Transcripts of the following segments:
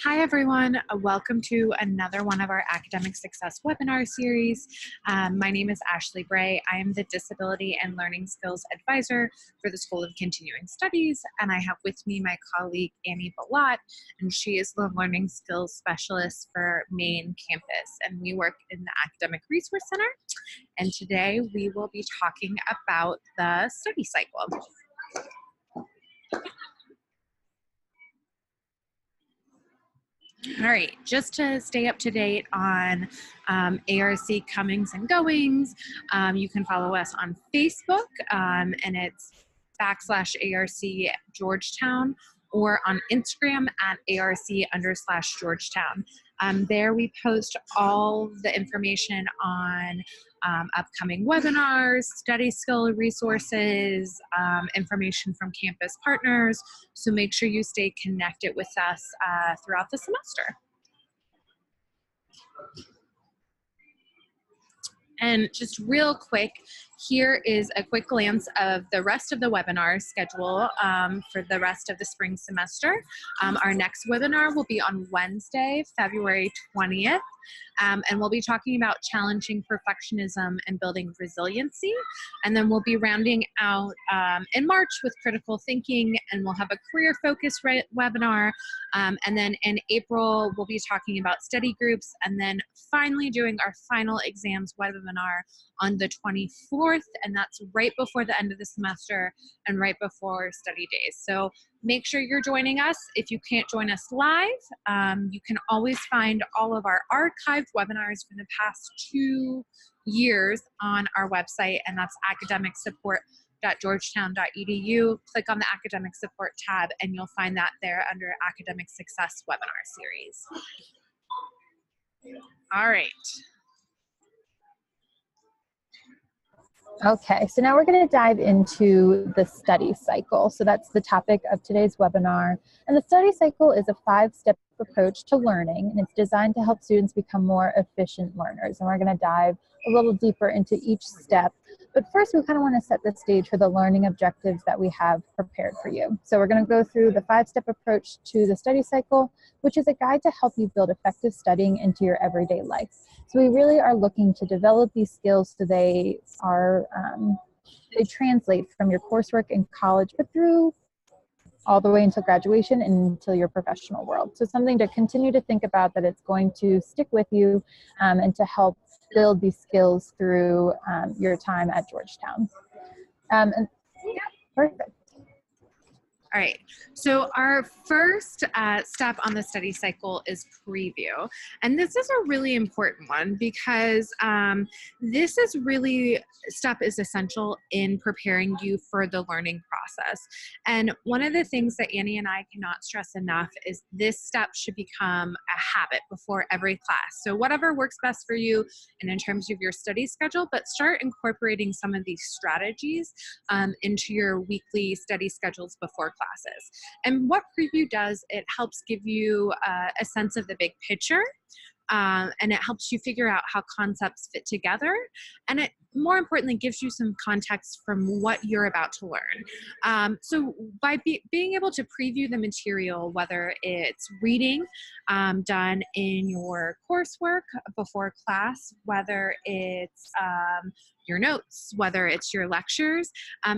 Hi, everyone. Welcome to another one of our Academic Success webinar series. My name is Ashley Bray. I am the Disability and Learning Skills Advisor for the School of Continuing Studies, and I have with me my colleague Annie Balot, and she is the Learning Skills Specialist for Maine campus, and we work in the Academic Resource Center. And today we will be talking about the study cycle. All right, just to stay up to date on ARC comings and goings, you can follow us on Facebook, and it's /ARC Georgetown, or on Instagram at ARC_Georgetown. There we post all the information on upcoming webinars, study skill resources, information from campus partners. So make sure you stay connected with us throughout the semester. And just real quick, here is a quick glance of the rest of the webinar schedule for the rest of the spring semester. Our next webinar will be on Wednesday, February 20th. And we'll be talking about challenging perfectionism and building resiliency. And then we'll be rounding out in March with critical thinking, and we'll have a career focus webinar. And then in April, we'll be talking about study groups, and then finally doing our final exams webinar on the 24th, and that's right before the end of the semester and right before study days. So make sure you're joining us. If you can't join us live, you can always find all of our archived webinars from the past 2 years on our website, and that's academicsupport.georgetown.edu. Click on the Academic Support tab, and you'll find that there under Academic Success Webinar Series. All right. Okay, so now we're going to dive into the study cycle. So that's the topic of today's webinar. And the study cycle is a 5-step approach to learning, and it's designed to help students become more efficient learners. And we're going to dive a little deeper into each step. But first, we kind of want to set the stage for the learning objectives that we have prepared for you. So we're going to go through the 5-step approach to the study cycle, which is a guide to help you build effective studying into your everyday life. So we really are looking to develop these skills so they are they translate from your coursework in college, but through all the way until graduation and until your professional world. So something to continue to think about, that it's going to stick with you and to help build these skills through your time at Georgetown. And yeah, perfect. All right, so our first step on the study cycle is preview. And this is a really important one because this is really, step is essential in preparing you for the learning process. And one of the things that Annie and I cannot stress enough is this step should become a habit before every class. So whatever works best for you and in terms of your study schedule, but start incorporating some of these strategies into your weekly study schedules before classes. And what preview does, it helps give you a sense of the big picture, and it helps you figure out how concepts fit together, and it more importantly gives you some context from what you're about to learn. So by being able to preview the material, whether it's reading done in your coursework before class, whether it's your notes, whether it's your lectures,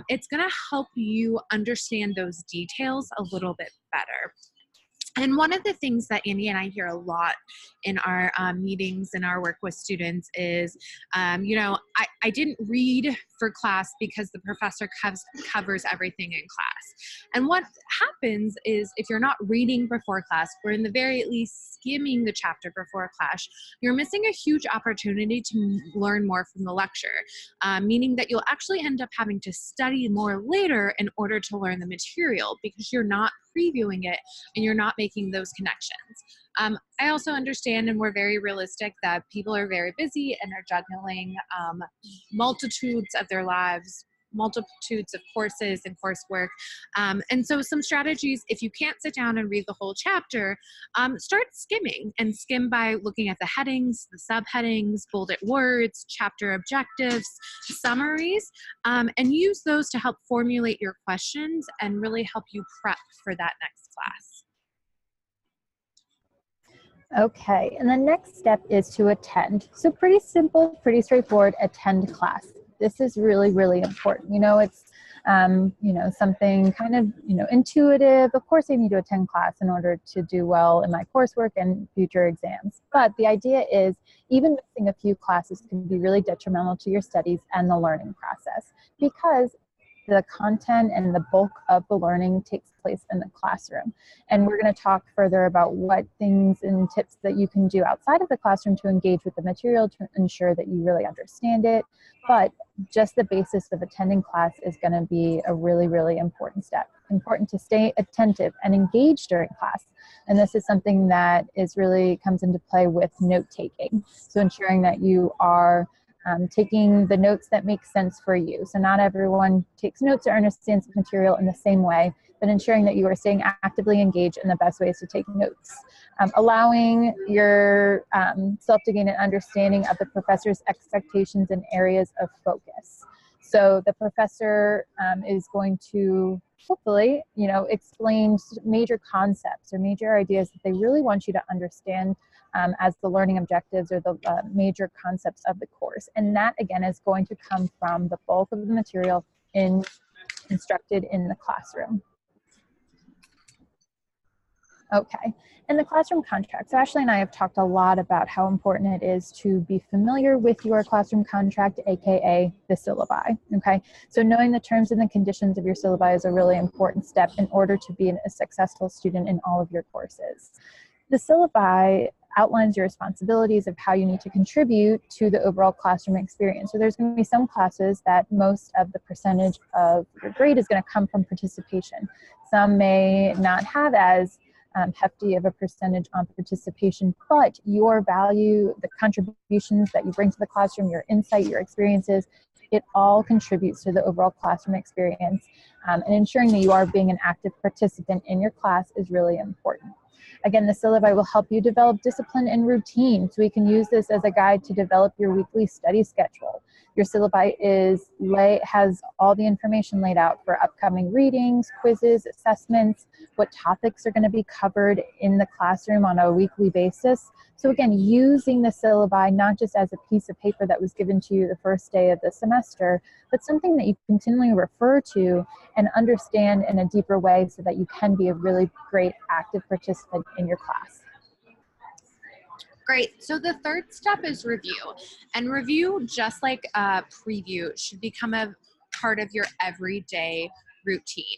it's going to help you understand those details a little bit better. And one of the things that Andy and I hear a lot in our meetings and our work with students is, you know, I didn't read for class because the professor covers everything in class. And what happens is if you're not reading before class, or in the very least skimming the chapter before class, you're missing a huge opportunity to learn more from the lecture, meaning that you'll actually end up having to study more later in order to learn the material because you're not previewing it and you're not making those connections. I also understand, and we're very realistic, that people are very busy and are juggling multitudes of their lives, multitudes of courses and coursework. And so some strategies, if you can't sit down and read the whole chapter, start skimming, and skim by looking at the headings, the subheadings, bolded words, chapter objectives, summaries, and use those to help formulate your questions and really help you prep for that next class. Okay, and the next step is to attend. So pretty simple, pretty straightforward, attend class. This is really, really important. It's, something kind of, intuitive. Of course, I need to attend class in order to do well in my coursework and future exams. But the idea is even missing a few classes can be really detrimental to your studies and the learning process, because the content and the bulk of the learning takes place in the classroom. And we're going to talk further about what things and tips that you can do outside of the classroom to engage with the material to ensure that you really understand it. But just the basis of attending class is going to be a really, really important step. Important to stay attentive and engage during class. And this is something that really comes into play with note taking. So ensuring that you are taking the notes that make sense for you. So not everyone takes notes or understands the material in the same way, but ensuring that you are staying actively engaged in the best ways to take notes. Allowing your self to gain an understanding of the professor's expectations and areas of focus. So the professor is going to hopefully, explain major concepts or major ideas that they really want you to understand as the learning objectives or the major concepts of the course. And that, again, is going to come from the bulk of the material instructed in the classroom. Okay, and the classroom contract. So Ashley and I have talked a lot about how important it is to be familiar with your classroom contract, aka the syllabi. Okay, so knowing the terms and the conditions of your syllabi is a really important step in order to be a successful student in all of your courses. The syllabi outlines your responsibilities of how you need to contribute to the overall classroom experience. So there's going to be some classes that most of the percentage of your grade is going to come from participation. Some may not have as hefty of a percentage on participation, but your value, the contributions that you bring to the classroom, your insight, your experiences, it all contributes to the overall classroom experience. And ensuring that you are being an active participant in your class is really important. Again, the syllabi will help you develop discipline and routine, so we can use this as a guide to develop your weekly study schedule. Your syllabi has all the information laid out for upcoming readings, quizzes, assessments, what topics are going to be covered in the classroom on a weekly basis. So again, using the syllabi not just as a piece of paper that was given to you the first day of the semester, but something that you continually refer to and understand in a deeper way so that you can be a really great active participant in your class. Great. So the third step is review. And review, just like preview, should become a part of your everyday routine.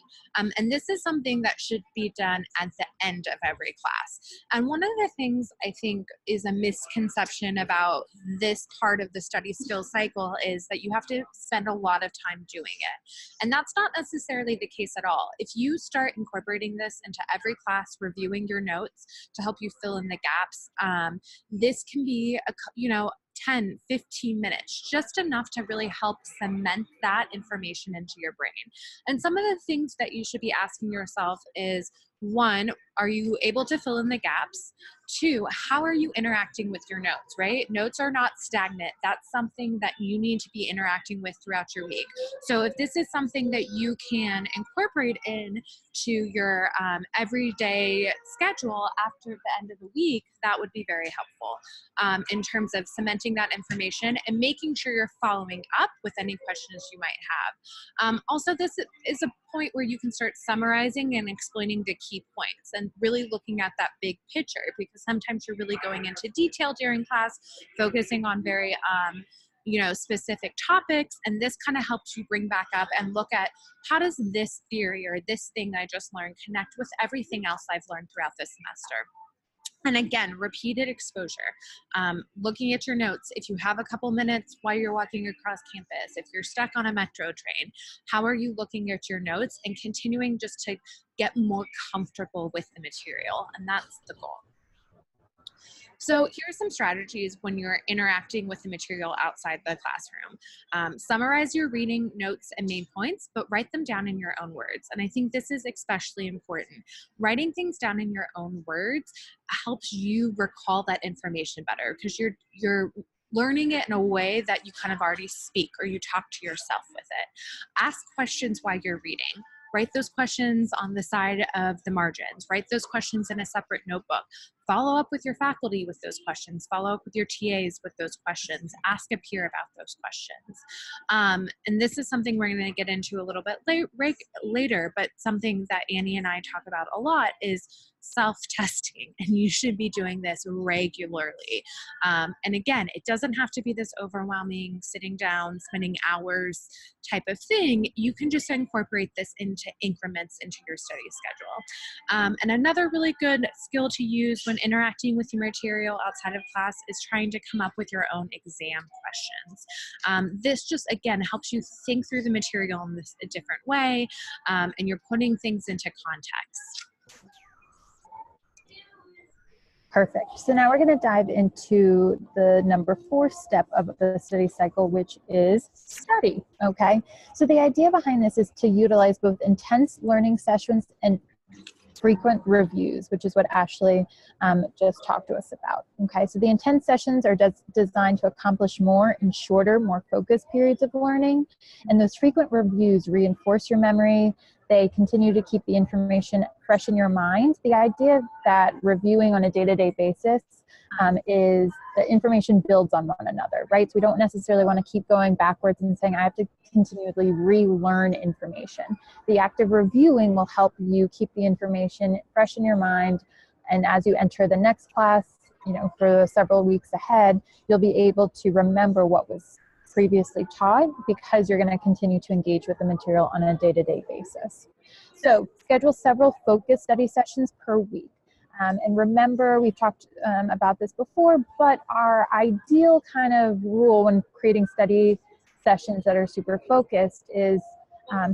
And this is something that should be done at the end of every class. And one of the things I think is a misconception about this part of the study skills cycle is that you have to spend a lot of time doing it. And that's not necessarily the case at all. If you start incorporating this into every class, reviewing your notes to help you fill in the gaps, this can be 10, 15 minutes, just enough to really help cement that information into your brain. And some of the things that you should be asking yourself is, one, are you able to fill in the gaps? Two, how are you interacting with your notes, right? Notes are not stagnant. That's something that you need to be interacting with throughout your week. So if this is something that you can incorporate into your everyday schedule after the end of the week, that would be very helpful in terms of cementing that information and making sure you're following up with any questions you might have. Also, this is a point where you can start summarizing and explaining the key points and really looking at that big picture, because sometimes you're really going into detail during class, focusing on very specific topics, and this kind of helps you bring back up and look at how does this theory or this thing I just learned connect with everything else I've learned throughout this semester. And again, repeated exposure. Looking at your notes, if you have a couple minutes while you're walking across campus, if you're stuck on a metro train, how are you looking at your notes and continuing just to get more comfortable with the material? And that's the goal. So here's some strategies when you're interacting with the material outside the classroom. Summarize your reading, notes, and main points, but write them down in your own words. And I think this is especially important. Writing things down in your own words helps you recall that information better, because you're learning it in a way that you kind of already speak or you talk to yourself with it. Ask questions while you're reading. Write those questions on the side of the margins. Write those questions in a separate notebook. Follow up with your faculty with those questions. Follow up with your TAs with those questions. Ask a peer about those questions. And this is something we're going to get into a little bit later, but something that Annie and I talk about a lot is self-testing, and you should be doing this regularly. And again, it doesn't have to be this overwhelming sitting down, spending hours type of thing. You can just incorporate this into increments into your study schedule. And another really good skill to use when interacting with your material outside of class is trying to come up with your own exam questions. This just, again, helps you think through the material in a different way, and you're putting things into context. Perfect. So now we're going to dive into the number 4 step of the study cycle, which is study. Okay. So the idea behind this is to utilize both intense learning sessions and frequent reviews, which is what Ashley just talked to us about. Okay. So the intense sessions are designed to accomplish more in shorter, more focused periods of learning. And those frequent reviews reinforce your memory. They continue to keep the information fresh in your mind. The idea that reviewing on a day-to-day basis is the information builds on one another, right? So we don't necessarily want to keep going backwards and saying, I have to continually relearn information. The act of reviewing will help you keep the information fresh in your mind. And as you enter the next class, for the several weeks ahead, you'll be able to remember what was previously taught because you're going to continue to engage with the material on a day-to-day basis. So schedule several focused study sessions per week. And remember, we've talked about this before, but our ideal kind of rule when creating study sessions that are super focused is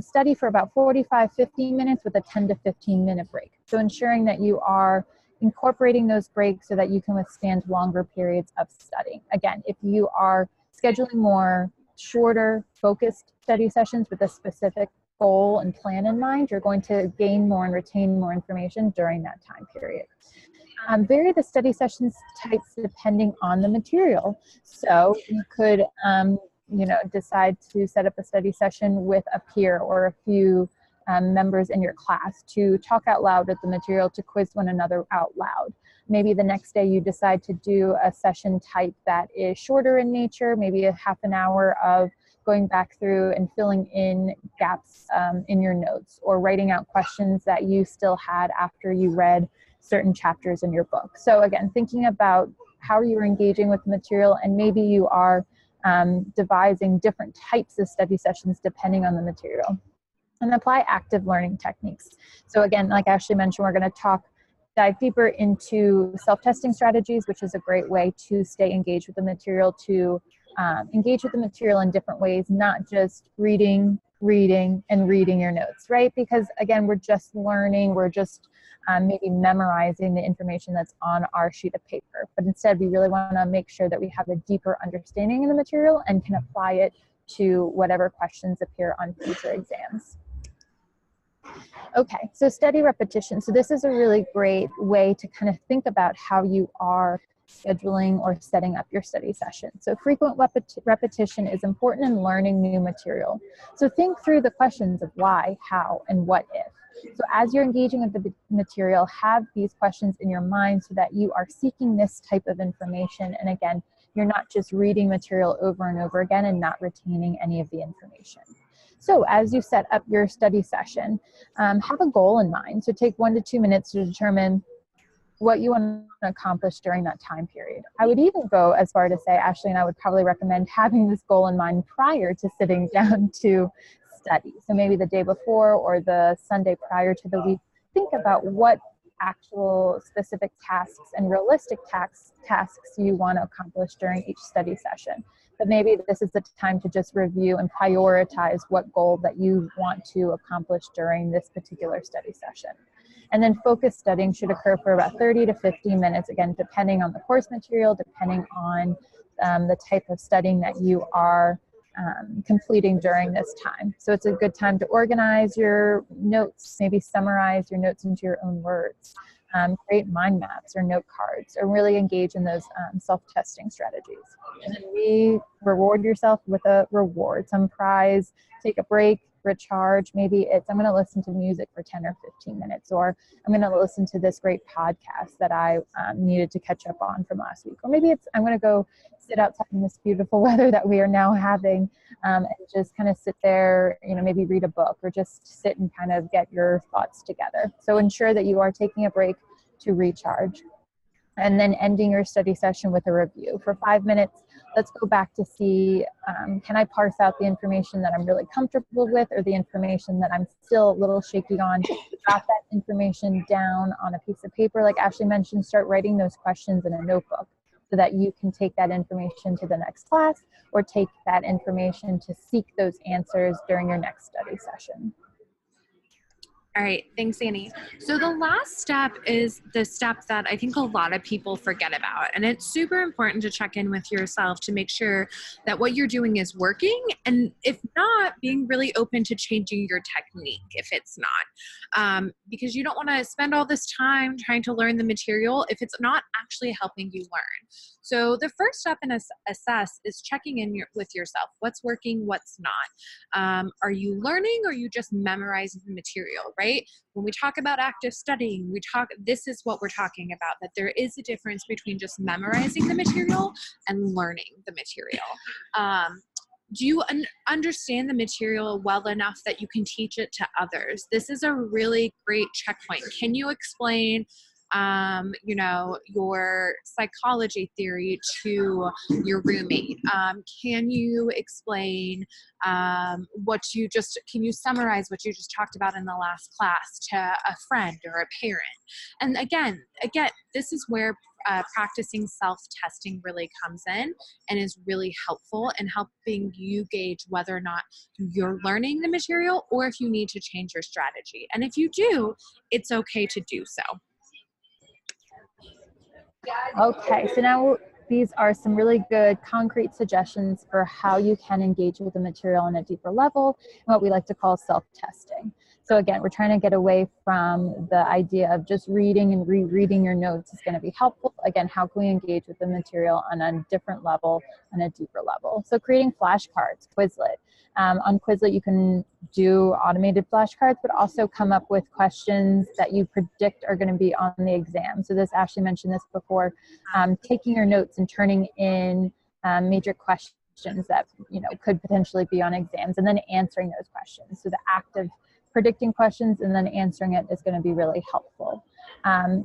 study for about 45-50 minutes with a 10 to 15 minute break. So ensuring that you are incorporating those breaks so that you can withstand longer periods of studying. Again, if you are scheduling more shorter, focused study sessions with a specific goal and plan in mind, you're going to gain more and retain more information during that time period. Vary the study sessions types depending on the material. So you could, decide to set up a study session with a peer or a few members in your class to talk out loud with the material, to quiz one another out loud. Maybe the next day you decide to do a session type that is shorter in nature, maybe a half an hour of going back through and filling in gaps in your notes, or writing out questions that you still had after you read certain chapters in your book. So again, thinking about how you're engaging with the material, and maybe you are devising different types of study sessions depending on the material. And apply active learning techniques. So again, like Ashley mentioned, we're going to dive deeper into self-testing strategies, which is a great way to stay engaged with the material, to engage with the material in different ways, not just reading your notes, right? Because again, we're just learning, we're just maybe memorizing the information that's on our sheet of paper. But instead, we really want to make sure that we have a deeper understanding of the material and can apply it to whatever questions appear on future exams. Okay, so study repetition. So this is a really great way to kind of think about how you are scheduling or setting up your study session. So frequent repetition is important in learning new material. So think through the questions of why, how, and what if. So as you're engaging with the material, have these questions in your mind so that you are seeking this type of information. And again, you're not just reading material over and over again and not retaining any of the information. So as you set up your study session, have a goal in mind. So take 1 to 2 minutes to determine what you want to accomplish during that time period. I would even go as far to say, Ashley and I would probably recommend having this goal in mind prior to sitting down to study. So maybe the day before or the Sunday prior to the week, think about what actual specific tasks and realistic tasks you want to accomplish during each study session. But maybe this is the time to just review and prioritize what goal that you want to accomplish during this particular study session. And then focused studying should occur for about 30 to 50 minutes, again, depending on the course material, depending on the type of studying that you are completing during this time. So it's a good time to organize your notes, maybe summarize your notes into your own words, create mind maps or note cards, or really engage in those self-testing strategies. And then reward yourself with a reward, some prize, take a break, recharge. Maybe it's I'm going to listen to music for 10 or 15 minutes, or I'm going to listen to this great podcast that I needed to catch up on from last week. Or maybe it's I'm going to go sit outside in this beautiful weather that we are now having, and just kind of sit there, maybe read a book or just sit and kind of get your thoughts together. So ensure that you are taking a break to recharge. And then ending your study session with a review. For 5 minutes, let's go back to see, can I parse out the information that I'm really comfortable with or the information that I'm still a little shaky on? Jot that information down on a piece of paper. Like Ashley mentioned, start writing those questions in a notebook so that you can take that information to the next class or take that information to seek those answers during your next study session. All right, thanks, Annie. So the last step is the step that I think a lot of people forget about. And it's super important to check in with yourself to make sure that what you're doing is working. And if not, being really open to changing your technique if it's not. Because you don't want to spend all this time trying to learn the material if it's not actually helping you learn. So the first step in assess is checking in with yourself. What's working, what's not? Are you learning or are you just memorizing the material, right? When we talk about active studying, this is what we're talking about, that there is a difference between just memorizing the material and learning the material. Do you understand the material well enough that you can teach it to others? This is a really great checkpoint. Can you explain your psychology theory to your roommate? Can you explain can you summarize what you just talked about in the last class to a friend or a parent? And again, this is where practicing self-testing really comes in and is really helpful in helping you gauge whether or not you're learning the material or if you need to change your strategy. And if you do, it's okay to do so. Okay, so now these are some really good concrete suggestions for how you can engage with the material on a deeper level, and what we like to call self-testing. So again, we're trying to get away from the idea of just reading and rereading your notes is going to be helpful. Again, how can we engage with the material on a different level, on a deeper level? So creating flashcards, Quizlet. On Quizlet, you can do automated flashcards, but also come up with questions that you predict are going to be on the exam. So Ashley mentioned this before, taking your notes and turning in major questions that could potentially be on exams, and then answering those questions. So the act of predicting questions and then answering it is going to be really helpful.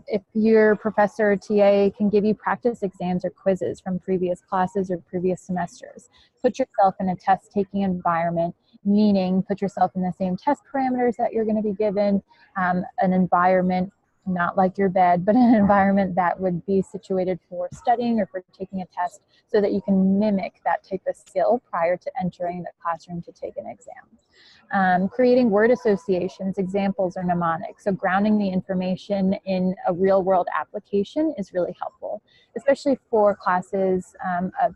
If your professor or TA can give you practice exams or quizzes from previous classes or previous semesters, put yourself in a test-taking environment, meaning put yourself in the same test parameters that you're going to be given, an environment not like your bed, but an environment that would be situated for studying or for taking a test, so that you can mimic that type of skill prior to entering the classroom to take an exam. Creating word associations, examples, or mnemonics. So grounding the information in a real world application is really helpful, especially for classes of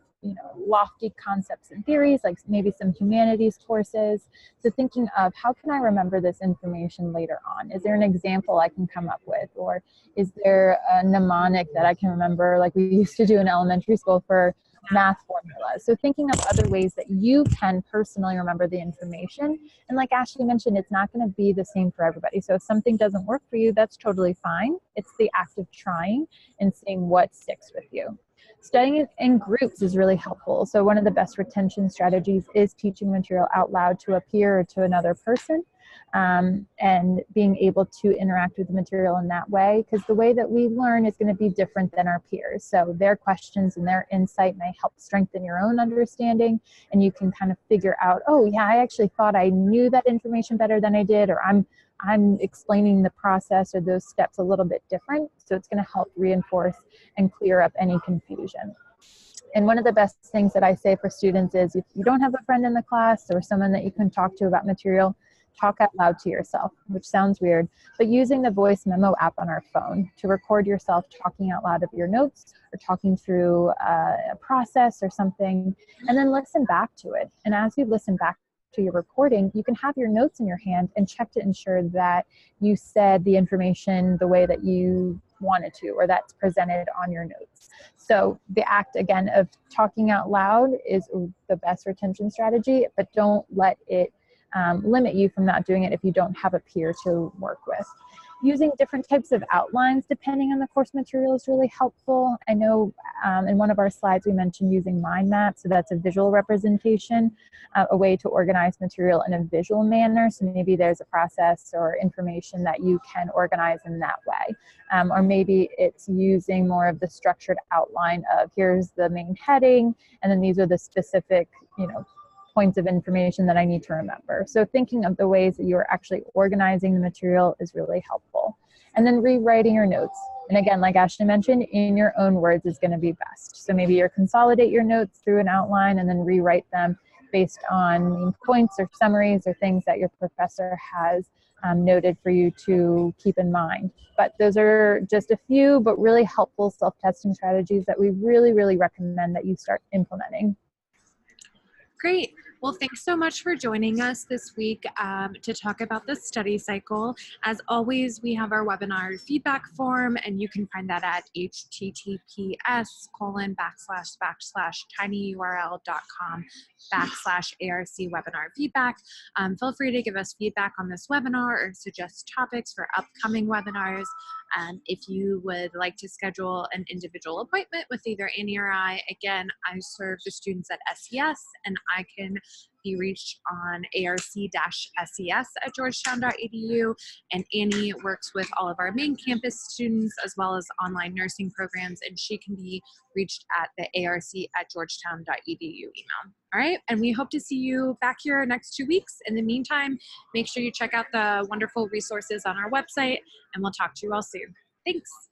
lofty concepts and theories, like maybe some humanities courses. So thinking of, how can I remember this information later on? Is there an example I can come up with? Or is there a mnemonic that I can remember, like we used to do in elementary school for math formulas? So thinking of other ways that you can personally remember the information. And like Ashley mentioned, it's not going to be the same for everybody. So if something doesn't work for you, that's totally fine. It's the act of trying and seeing what sticks with you. Studying in groups is really helpful. So one of the best retention strategies is teaching material out loud to a peer or to another person, and being able to interact with the material in that way, because the way that we learn is going to be different than our peers. So their questions and their insight may help strengthen your own understanding, and you can kind of figure out, oh yeah, I actually thought I knew that information better than I did, or I'm explaining the process or those steps a little bit different. So it's going to help reinforce and clear up any confusion. And one of the best things that I say for students is, if you don't have a friend in the class or someone that you can talk to about material, talk out loud to yourself, which sounds weird, but using the voice memo app on our phone to record yourself talking out loud of your notes or talking through a process or something, and then listen back to it. And as you listen back to your recording, you can have your notes in your hand and check to ensure that you said the information the way that you wanted to, or that's presented on your notes. So the act, again, of talking out loud is the best retention strategy, but don't let it limit you from not doing it if you don't have a peer to work with. Using different types of outlines depending on the course material is really helpful. I know in one of our slides we mentioned using mind maps, so that's a visual representation, a way to organize material in a visual manner. So maybe there's a process or information that you can organize in that way. Or maybe it's using more of the structured outline of here's the main heading, and then these are the specific, points of information that I need to remember. So thinking of the ways that you're actually organizing the material is really helpful. And then rewriting your notes. And again, like Ashley mentioned, in your own words is going to be best. So maybe you consolidate your notes through an outline and then rewrite them based on main points or summaries or things that your professor has noted for you to keep in mind. But those are just a few, but really helpful self-testing strategies that we really, really recommend that you start implementing. Great. Well, thanks so much for joining us this week to talk about the study cycle. As always, we have our webinar feedback form, and you can find that at https://tinyurl.com/ARC webinar feedback. Feel free to give us feedback on this webinar or suggest topics for upcoming webinars. If you would like to schedule an individual appointment with either Annie or I, again, I serve the students at SES, and I can be reached on arc-ses@georgetown.edu, and Annie works with all of our main campus students as well as online nursing programs, and she can be reached at the arc@georgetown.edu email. All right, and we hope to see you back here next 2 weeks. In the meantime, make sure you check out the wonderful resources on our website, and we'll talk to you all soon. Thanks.